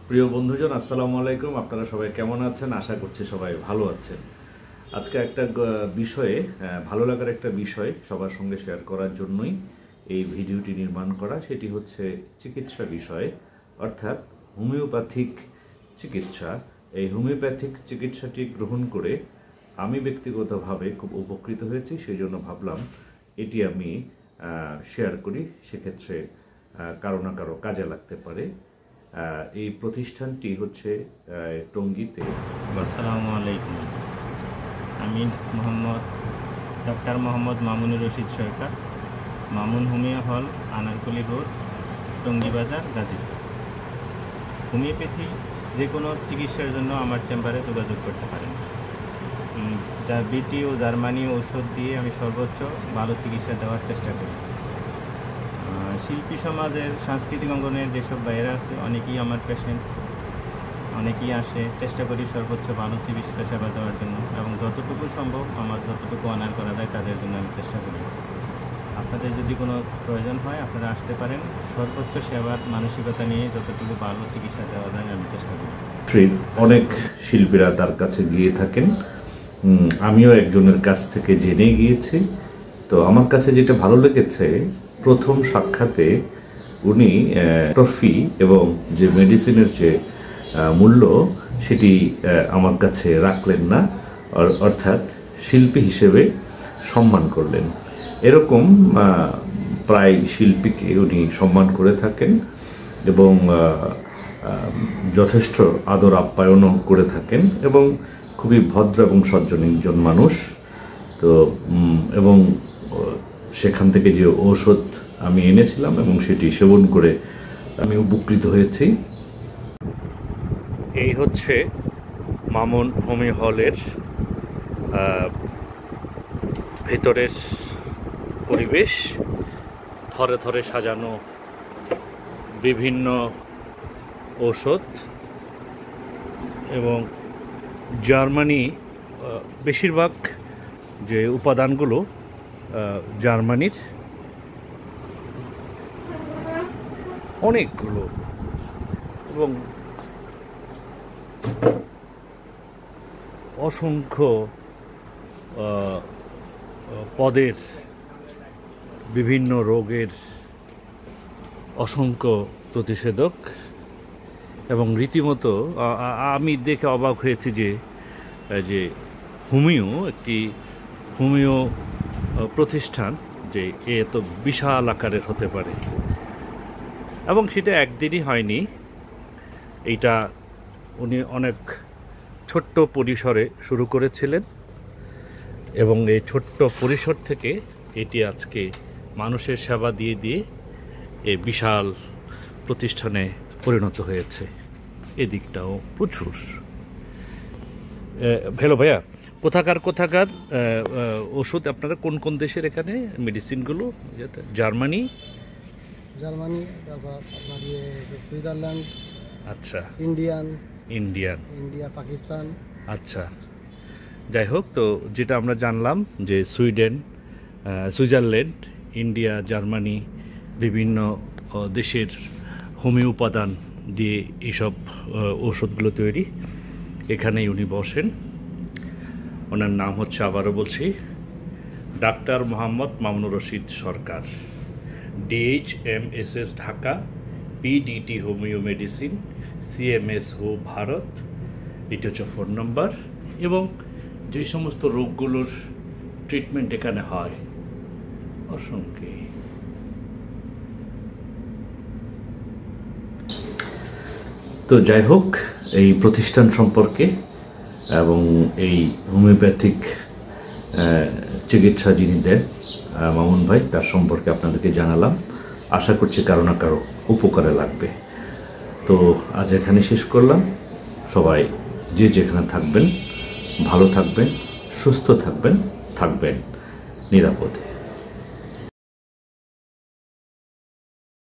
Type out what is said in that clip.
প্রিয় বন্ধুজন, আসসালামু আলাইকুম। আপনারা সবাই কেমন আছেন? আশা করছি সবাই ভালো আছেন। আজকে একটা বিষয়ে ভালো লাগার একটা বিষয় সবার সঙ্গে শেয়ার করার জন্যই এই ভিডিওটি নির্মাণ করা। সেটি হচ্ছে চিকিৎসা বিষয়, অর্থাৎ হোমিওপ্যাথিক চিকিৎসা। এই হোমিওপ্যাথিক চিকিৎসাটি গ্রহণ করে আমি ব্যক্তিগতভাবে খুব উপকৃত হয়েছি। সেই জন্য ভাবলাম এটি আমি শেয়ার করি, সেক্ষেত্রে কারো না কারো কাজে লাগতে পারে। এই প্রতিষ্ঠানটি হচ্ছে টঙ্গীতে। আসসালামু আলাইকুম। আমি doctor Mohammad Mamunur Rashid Sarkar, Mamun homeo hall, Anarkali road, Tongi বাজার, গাজীপুর। হোমিওপ্যাথি যে কোনো চিকিৎসার জন্য আমার চেম্বারে যোগাযোগ করতে পারেন। যা বিটি ও জার্মানি ঔষধ দিয়ে আমি সর্বোচ্চ ভালো চিকিৎসা দেওয়ার চেষ্টা করি। শিল্পী সমাজের সাংস্কৃতিক অঙ্গনের যেসব বাইরে আছে অনেকেই আমার পেশেন্ট, অনেকেই আসে। চেষ্টা করি সর্বোচ্চ ভালো চিকিৎসা সেবা দেওয়ার জন্য, এবং যতটুকু সম্ভব আমার যতটুকু অনার করা যায় তাদের জন্য আমি চেষ্টা করি। আপনাদের যদি কোনো প্রয়োজন হয় আপনারা আসতে পারেন। সর্বোচ্চ সেবার মানসিকতা নিয়ে যতটুকু ভালো চিকিৎসা দেওয়া যায় আমি চেষ্টা করি। অনেক শিল্পীরা তার কাছে গিয়ে থাকেন, আমিও একজনের কাছ থেকে জেনে গিয়েছি। তো আমার কাছে যেটা ভালো লেগেছে, প্রথম সাক্ষাতে উনি ফি এবং যে মেডিসিনের যে মূল্য সেটি আমার কাছে রাখলেন না, অর্থাৎ শিল্পী হিসেবে সম্মান করলেন। এরকম প্রায় শিল্পীকে উনি সম্মান করে থাকেন এবং যথেষ্ট আদর আপ্যায়নও করে থাকেন, এবং খুবই ভদ্র এবং সজ্জন একজন মানুষ। তো এবং সেখান থেকে যে ঔষধ আমি এনেছিলাম এবং সেটি সেবন করে আমি উপকৃত হয়েছি। এই হচ্ছে মামুন হোমিও হলের ভেতরের পরিবেশ। থরে থরে সাজানো বিভিন্ন ঔষধ, এবং জার্মানি বেশিরভাগ যে উপাদানগুলো জার্মানির, অনেকগুলো, এবং অসংখ্য পদের বিভিন্ন রোগের অসংখ্য প্রতিষেধক। এবং রীতিমতো আমি দেখে অবাক হয়েছি যে একটি হোমিও প্রতিষ্ঠান যে এত বিশাল আকারের হতে পারে। এবং সেটা একদিনই হয়নি, এইটা উনি অনেক ছোট্ট পরিসরে শুরু করেছিলেন, এবং এই ছোট্ট পরিসর থেকে এটি আজকে মানুষের সেবা দিয়ে দিয়ে এই বিশাল প্রতিষ্ঠানে পরিণত হয়েছে। এদিকটাও প্রচুর। হ্যালো ভাইয়া, কোথাকার ওষুধ আপনারা কোন কোন দেশের এখানে মেডিসিনগুলো? জার্মানি, তারপর আপনার সুইজারল্যান্ড, আচ্ছা, ইন্ডিয়া, পাকিস্তান। আচ্ছা, যাই হোক, তো যেটা আমরা জানলাম যে সুইজারল্যান্ড, ইন্ডিয়া, জার্মানি, বিভিন্ন দেশের হোমিও উপাদান দিয়ে এইসব ঔষধগুলো তৈরি। এখানেই উনি বসেন। ওনার নাম হচ্ছে, আবারও বলছি, ডাক্তার মোহাম্মদ মামুনুর রশিদ সরকার, DHMSS Dhaka, PDT homeo medicine, CMS হো ভারত। এটি হচ্ছে ফোন নাম্বার, এবং যে সমস্ত রোগগুলোর ট্রিটমেন্ট এখানে হয় অসংখ্য। তো যাই হোক, এই প্রতিষ্ঠান সম্পর্কে এবং এই হোমিওপ্যাথিক চিকিৎসা যিনি দেন মামুন ভাই, তার সম্পর্কে আপনাদেরকে জানালাম। আশা করছি কারো না কারো উপকারে লাগবে। তো আজ এখানে শেষ করলাম। সবাই যে যেখানে থাকবেন ভালো থাকবেন, সুস্থ থাকবেন নিরাপদে।